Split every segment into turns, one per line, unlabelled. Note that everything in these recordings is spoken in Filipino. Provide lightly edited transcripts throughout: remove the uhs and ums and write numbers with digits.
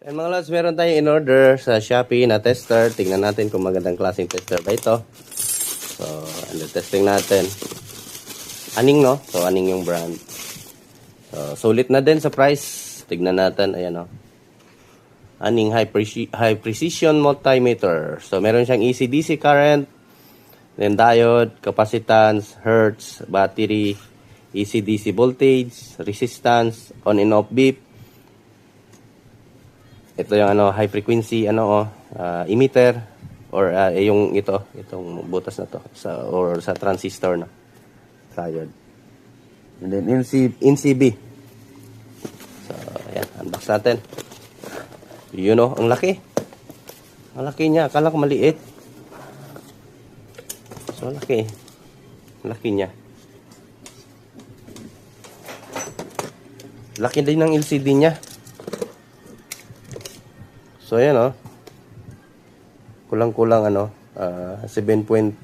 And mga lods, meron tayong in order sa Shopee na tester. Tingnan natin kung magandang klaseng tester ba ito. So, testing natin. Aning, no? So, Aning yung brand. So, sulit na din sa price. Tignan natin. Ayan, no? Aning high precision multimeter. So, meron siyang AC-DC current, then diode, capacitance, hertz, battery, AC-DC voltage, resistance, on and off beep. Ito yung high frequency emitter or yung itong butas na to sa transistor na diode. And then NCB. So, ayan, unbox natin. Yun ang laki. Ang laki niya, akala ko maliit. So, laki. Ang laki niya. Laki din ng LCD niya. So, ayan kulang-kulang 7.5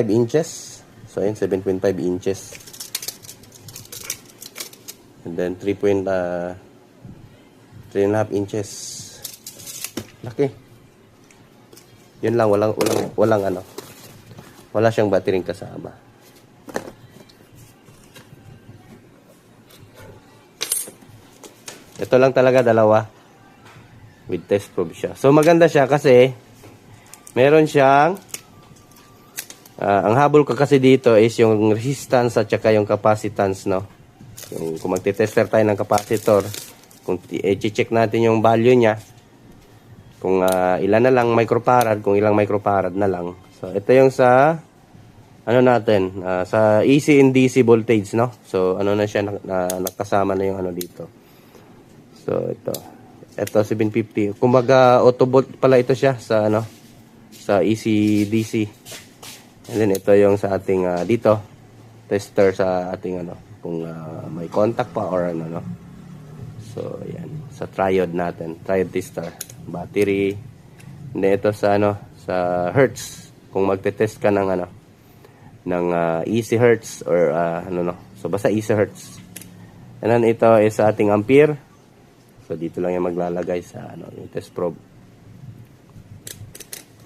inches. So, ayan, 7.5 inches. And then 3.5 inches. Laki. Yun lang, wala siyang battery kasama. Ito lang talaga, dalawa. With test probe siya. So, maganda siya kasi meron siyang ang habol ko kasi dito is yung resistance at saka yung capacitance, no? Kung magte-tester tayo ng capacitor, kung i-check natin yung value niya, kung ilan na lang microfarad, kung ilang microfarad na lang. So, ito yung sa sa AC and DC voltage, no? So, na siya, nakasama na yung dito. So, ito 750. Kumbaga, auto volt pala ito siya sa sa AC/DC. And then, ito yung sa ating dito, tester sa ating kung may contact pa or no. So, yan. Sa triode natin. Triode tester. Battery. And then, ito sa sa hertz. Kung magte-test ka ng ng AC hertz or So, basta AC hertz. And then, ito is sa ating ampere. So, dito lang yung maglalagay sa yung test probe.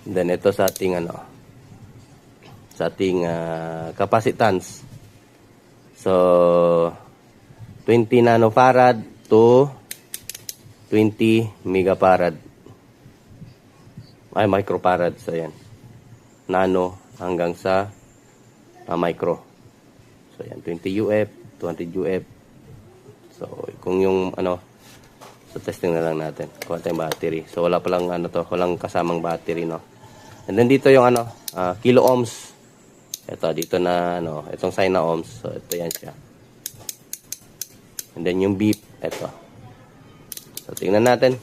And then, ito sa ating sa ating capacitance. So, 20 nanofarad to 20 megafarad. Ay, microfarad. So, yan. Nano hanggang sa micro. So, yan. 20 UF, 200 UF. So, kung yung so, testing na lang natin. Kuha tayong battery. So, wala palang walang kasamang battery, no? And then, dito yung kilo ohms. Ito, dito na, itong sign na ohms. So, ito yan siya. And then, yung beep, ito. So, tingnan natin.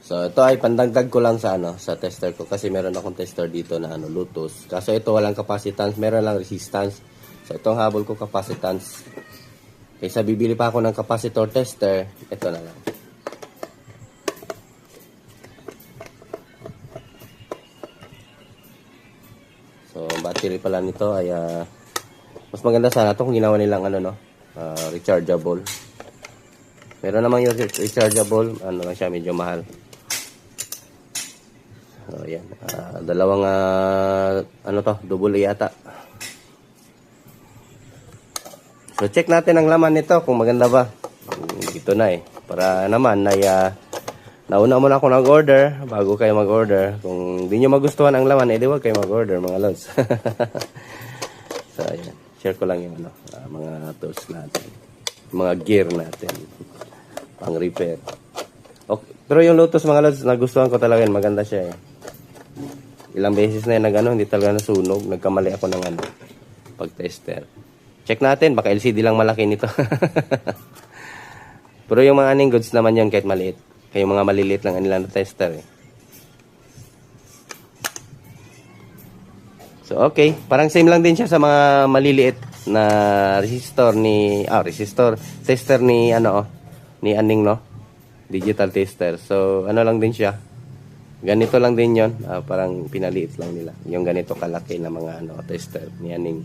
So, ito ay pandagdag ko lang sa, sa tester ko. Kasi meron akong tester dito na, Bluetooth. Kaso, ito walang capacitance. Meron lang resistance. So, itong habol ko capacitance. Kaysa bibili pa ako ng capacitor tester, ito na lang. So, battery pala nito ay mas maganda sana ito kung ginawa nilang rechargeable. Meron naman yung rechargeable, lang siya, medyo mahal. So, yan. Dalawang double yata. So, check natin ang laman nito kung maganda ba. Dito na para naman nauna muna ako nag-order bago kayo mag-order. Kung hindi nyo magustuhan ang laman, edi wag kayo mag-order, mga lods. So, ayan. Share ko lang yung mga tools natin. Mga gear natin. Pang repair. Okay. Pero yung Lotus, mga lods, nagustuhan ko talaga yun. Maganda siya Ilang beses na yun hindi talaga nasunog. Nagkamali ako ng pag-tester. Check natin, baka LCD lang malaki nito. Pero yung mga aning goods naman yan kahit maliit. Kaya yung mga maliliit lang nila na tester So, okay. Parang same lang din siya sa mga maliliit na resistor tester ni ni Aning, no? Digital tester. So, lang din siya. Ganito lang din yon. Parang pinaliit lang nila. Yung ganito kalaki na mga tester ni Aning.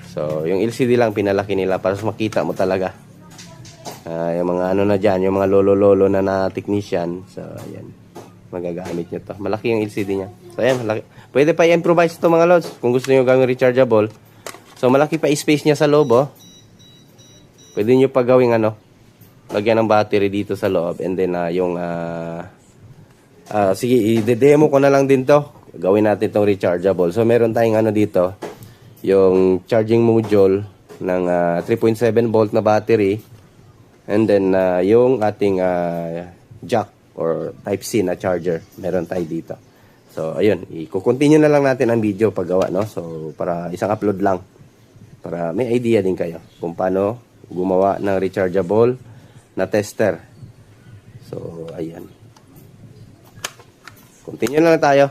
So, So, yung LCD lang pinalaki nila para makita mo talaga. Yung mga ano na dyan, yung mga lolo-lolo na technician. So, ayan. Magagamit nyo to. Malaki yung LCD niya. So, ayan. Malaki. Pwede pa i-improvise ito mga lods. Kung gusto nyo gawing rechargeable. So, malaki pa space niya sa loob, oh. Pwede nyo pa gawing ano. Lagyan ng battery dito sa loob. And then, sige, i-demo ko na lang din to. Gawin natin tong rechargeable. So, meron tayong ano dito. Yung charging module ng 3.7 volt na battery. And then, yung ating jack or Type-C na charger. Meron tayo dito. So, ayun. I-continue na lang natin ang video paggawa, no? So, para isang upload lang. Para may idea din kayo kung paano gumawa ng rechargeable na tester. So, ayan. Continue na lang tayo.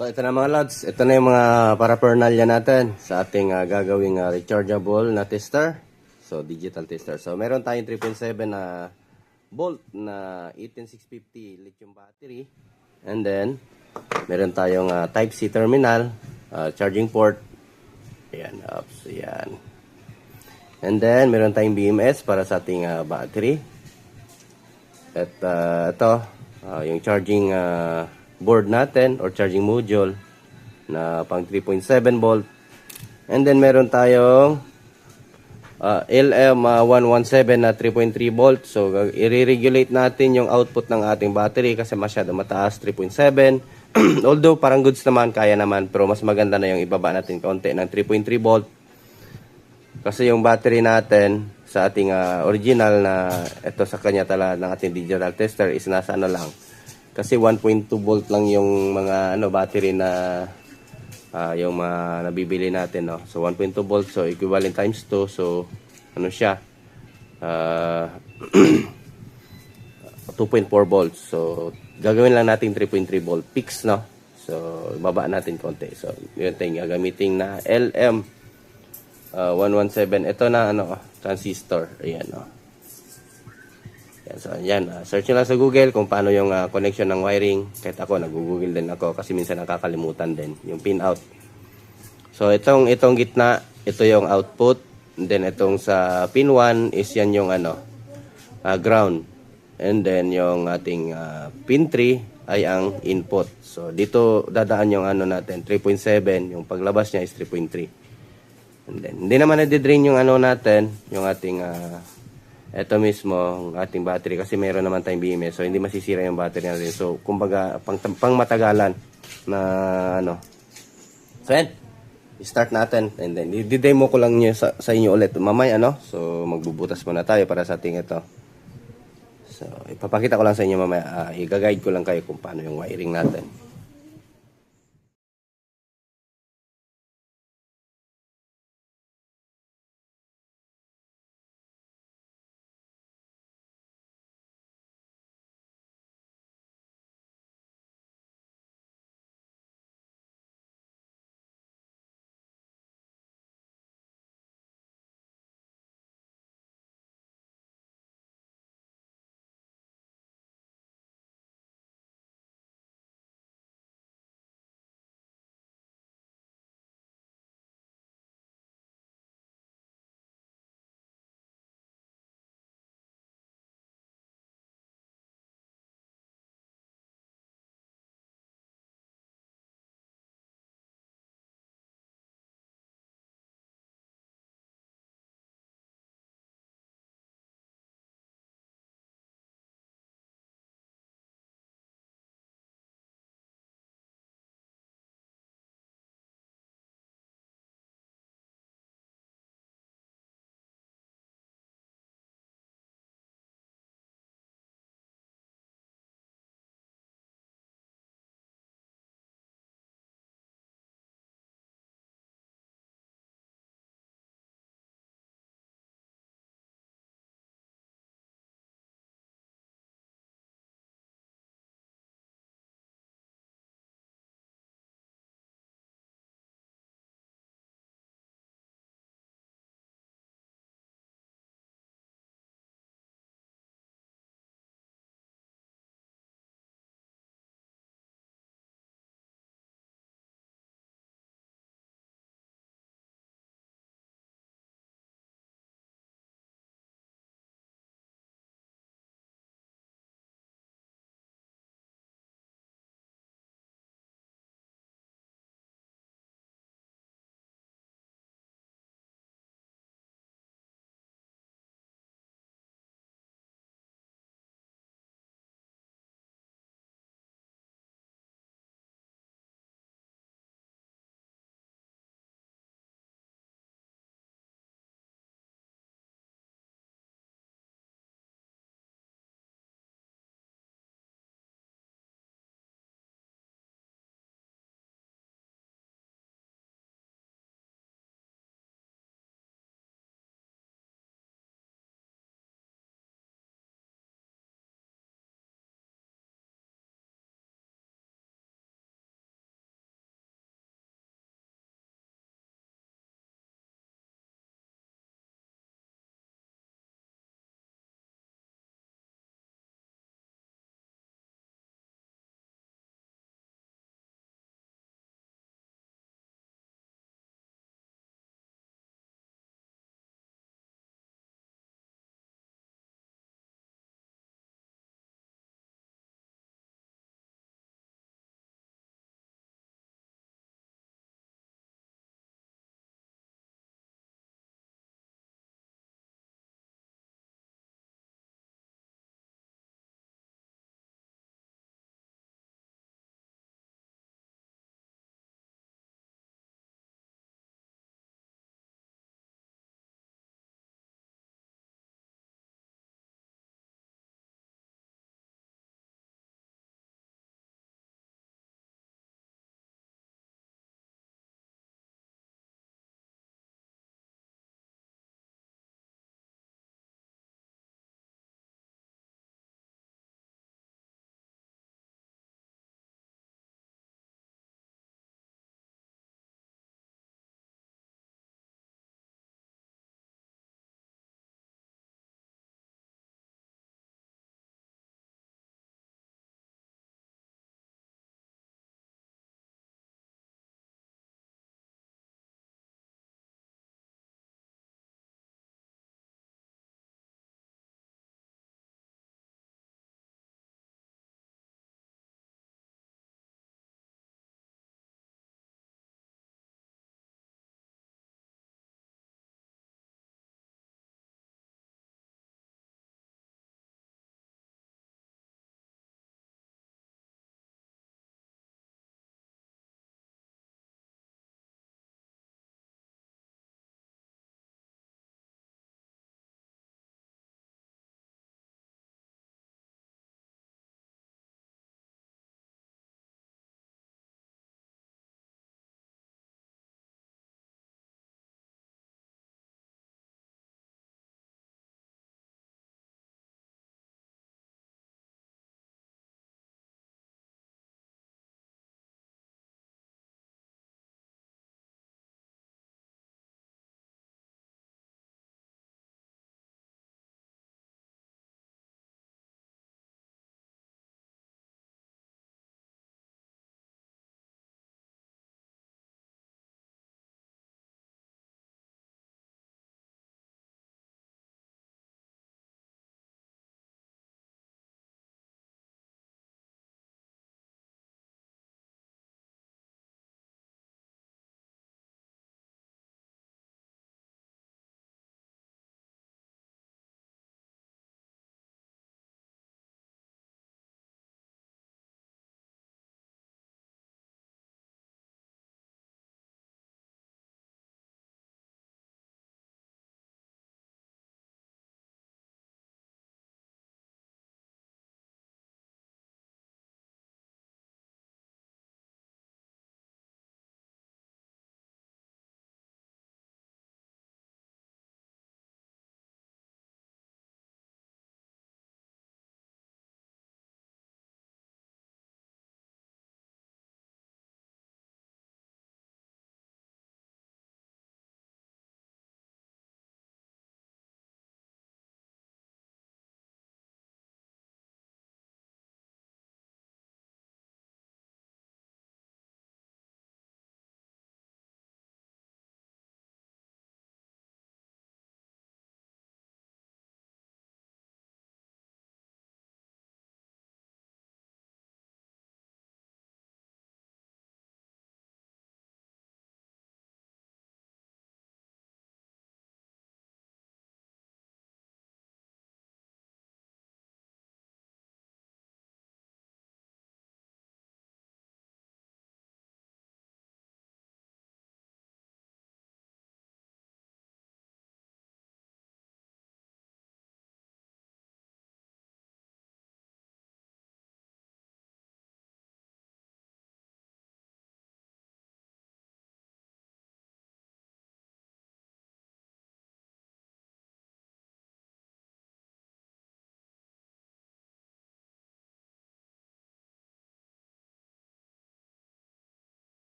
So, ito na mga lods. Ito na yung mga paraphernalia natin sa ating gagawing rechargeable na tester. So, digital tester. So, meron tayong 3.7 na volt na 18650 lithium battery. And then, meron tayong Type-C terminal, charging port. Ayan, ups, ayan. And then, meron tayong BMS para sa ating battery. At ito, yung charging board natin or charging module na pang 3.7 volt. And then meron tayong LM117 na 3.3 volt. So i-regulate natin yung output ng ating battery kasi masyado mataas, 3.7. Although parang goods naman, kaya naman, pero mas maganda na yung ibaba natin konti ng 3.3 volt. Kasi yung battery natin sa ating original na ito sa kanya tala ng ating digital tester is nasa ano lang. Kasi 1.2 volt lang yung mga battery na yung mga nabibili natin, no. So 1.2 volt, so equivalent times 2, so ano siya? 2.4 volts. So gagawin lang natin 3.3 volt fix, no. So baba natin konti. So yun tayong gagamitin na LM 117. Ito na transistor. Ayan, no. So, yan. Search nyo lang sa Google kung paano yung connection ng wiring. Kahit ako, nag-google din ako kasi minsan nakakalimutan din yung pin out. So, itong gitna, ito yung output. And then, itong sa pin 1 is yan yung ground. And then, yung ating pin 3 ay ang input. So, dito dadaan yung natin, 3.7. Yung paglabas niya is 3.3. And then, hindi naman nadidrain yung natin, yung ating ito mismo ang ating battery kasi meron naman tayong BMS, so hindi masisira yung battery natin. So kumbaga pang matagalan na So yan, i-start natin and then i-demo ko lang niyo sa inyo ulit mamaya, so magbubutas muna tayo para sa ating ito. So ipapakita ko lang sa inyo mamaya, i-guide ko lang kayo kung paano yung wiring natin.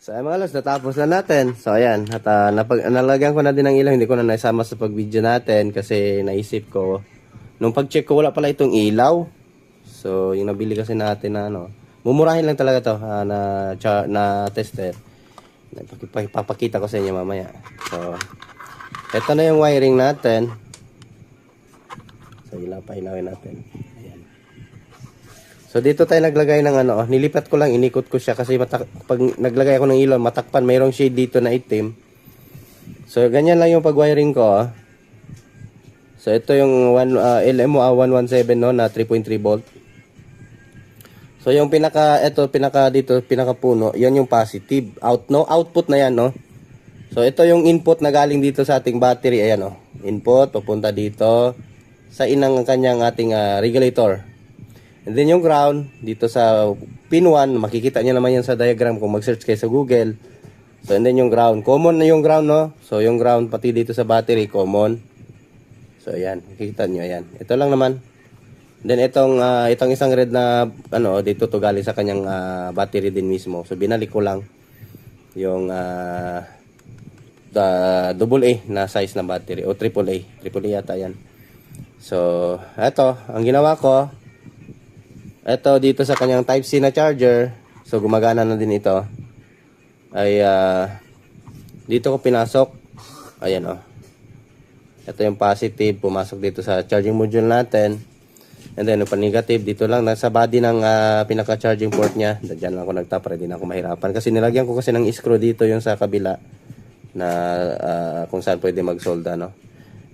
So ay mga lods, natapos na natin. So ayan, at nalagyan ko na din ng ilaw. Hindi ko na naisama sa pag-video natin kasi naisip ko, nung pag-check ko wala pala itong ilaw. So yung nabili kasi natin na ano, mumurahin lang talaga to na tester. Papakita ko sa inyo mamaya. So ito na yung wiring natin. So ilawin natin. Ayan. So dito tayo naglagay ng ano, nilipat ko lang, inikot ko siya kasi pag naglagay ako ng ilaw, matakpan, mayroong shade dito na itim. So ganyan lang yung pag-wiring ko. So ito yung LMO 117 no, na 3.3 volt. So yung pinaka puno, yan yung positive. Output na yan no. So ito yung input na galing dito sa ating battery, ayan oh. Input papunta dito sa inang kanyang ating regulator. And then yung ground, dito sa pin 1, makikita nyo naman yan sa diagram kung mag-search kayo sa Google. So and then yung ground, common na yung ground no. So yung ground pati dito sa battery, common. So ayan, makikita nyo, ayan. Ito lang naman. Then itong isang red na ano, dito to galing sa kanyang battery din mismo. So binalik ko lang yung AA na size ng battery o AAA yata yan. So eto, ang ginawa ko, eto dito sa kanyang type C na charger, so gumagana na din ito, ay dito ko pinasok, ayan oh. Ito yung positive, pumasok dito sa charging module natin. And then yung negative dito lang nasa body ng pinaka charging port niya. Diyan lang ako nagtap para di na ako mahirapan kasi nilagyan ko kasi ng screw dito yung sa kabila na kung saan pwede magsolda no.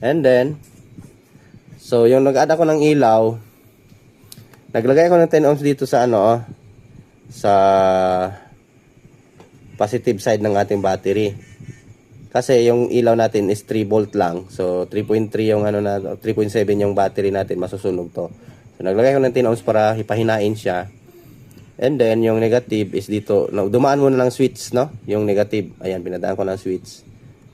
And then so yung nag-add ako ng ilaw, naglagay ako ng 10 ohms dito sa ano sa positive side ng ating battery. Kasi yung ilaw natin is 3 volt lang. So 3.3 yung ano na 3.7 yung battery natin, masusunog to. So naglagay ako ng 10 ohms para hipahinain siya. And then yung negative is dito. Dumaan muna ng switch no, yung negative. Ayan, pinadaan ko ng switch.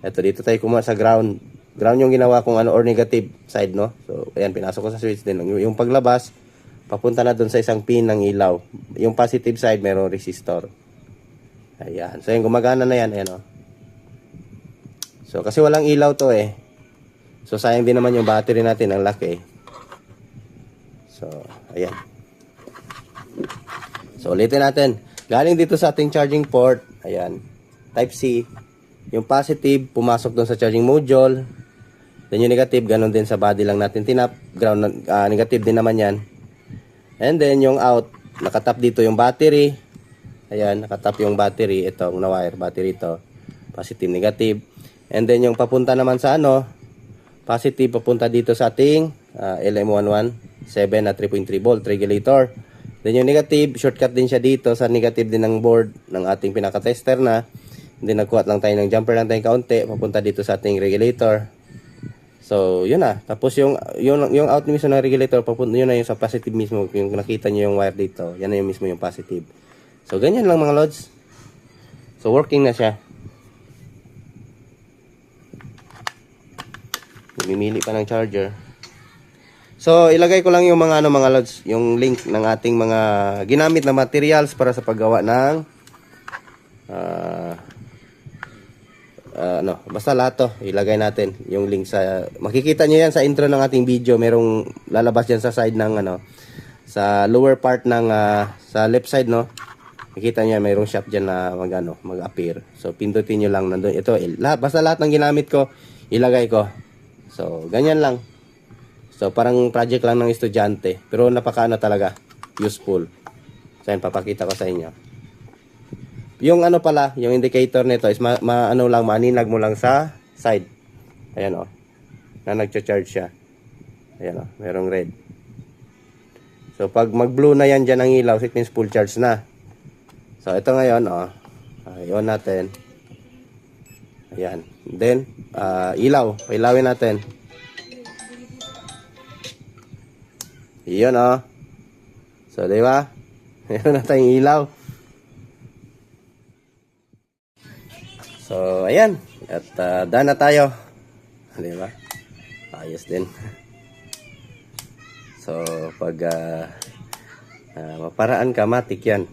Ito dito tayo kumuha sa ground. Ground yung ginawa kong ano or negative side no. So ayan, pinasok ko sa switch din. Yung paglabas papunta na doon sa isang pin ng ilaw. Yung positive side mayroong resistor. Ayan. So yung gumagana na yan, ayan oh. So kasi walang ilaw to eh. So sayang din naman yung battery natin, ang laki. So ayan. So ulitin natin. Galing dito sa ating charging port, ayan. Type C. Yung positive pumasok doon sa charging module. Then yung negative ganun din sa body lang natin tinap. Ground negative din naman yan. And then yung out, nakatap dito yung battery. Ayan, nakatap yung battery, itong na wire battery ito. Positive, negative. And then yung papunta naman sa ano, positive papunta dito sa ating LM117 na 3.3 volt regulator. Then yung negative, shortcut din siya dito sa negative din ng board ng ating pinaka-tester na. Then nagkuha lang tayo ng jumper lang tayong kaunti, papunta dito sa ating regulator. So, yun na. Tapos yung out mismo ng regulator, papunta yun na yung sa positive mismo. Yung nakita nyo yung wire dito, yan na yung mismo yung positive. So, ganyan lang mga lods. So, working na siya. Mimili pa ng charger. So, ilagay ko lang yung mga mga lods, yung link ng ating mga ginamit na materials para sa paggawa ng basta lahat to, ilagay natin yung link sa, makikita nyo yan sa intro ng ating video, merong lalabas dyan sa side ng sa lower part ng sa left side no. Makikita nyo mayroong shop dyan na mag-appear. So, pindutin nyo lang nandun. Ito, basta lahat ng ginamit ko, ilagay ko. So, ganyan lang. So, parang project lang ng estudyante. Pero napakaano talaga. Useful. So, yan, papakita ko sa inyo. Yung ano pala, yung indicator nito is maninag mo lang sa side. Ayan o. Na nagcha-charge siya. Ayan o, merong red. So, pag mag-blue na yan dyan ang ilaw, it means full charge na. So, ito ngayon o. On natin. Ayan. Then, ilaw. Ilawin natin. Iyon oh. So, di ba? Meron na tayong ilaw. So, ayan. At daan na tayo. Di ba? Ayos din. So, pag maparaan ka, matik yan.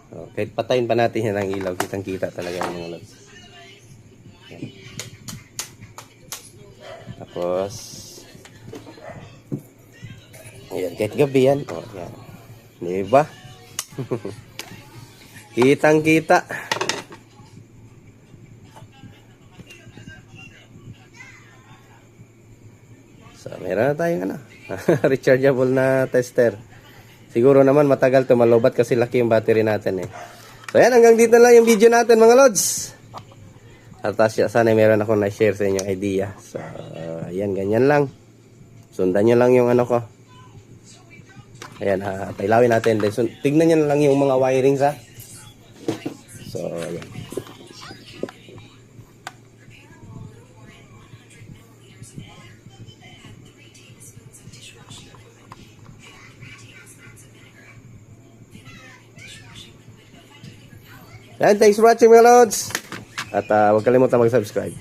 Kahit patayin pa natin yan ang ilaw, kitang-kita talaga yung mga lods. Yan. Tapos, ayan, kahit gabi yan. O, yan. Diba? Kitang-kita. So, meron na tayong ano, rechargeable na tester. Siguro naman matagal to malobat kasi laki yung battery natin eh. So, yan, hanggang dito lang yung video natin mga lods. At sana meron ako na-share sa inyo idea. So, ayan, ganyan lang. Sundan nyo lang yung ano ko. Ayan, pailawin natin. Then, tignan nyo lang yung mga wirings ha. So, ayan. Yan, thanks for watching mga lods. At huwag kalimutan mag-subscribe.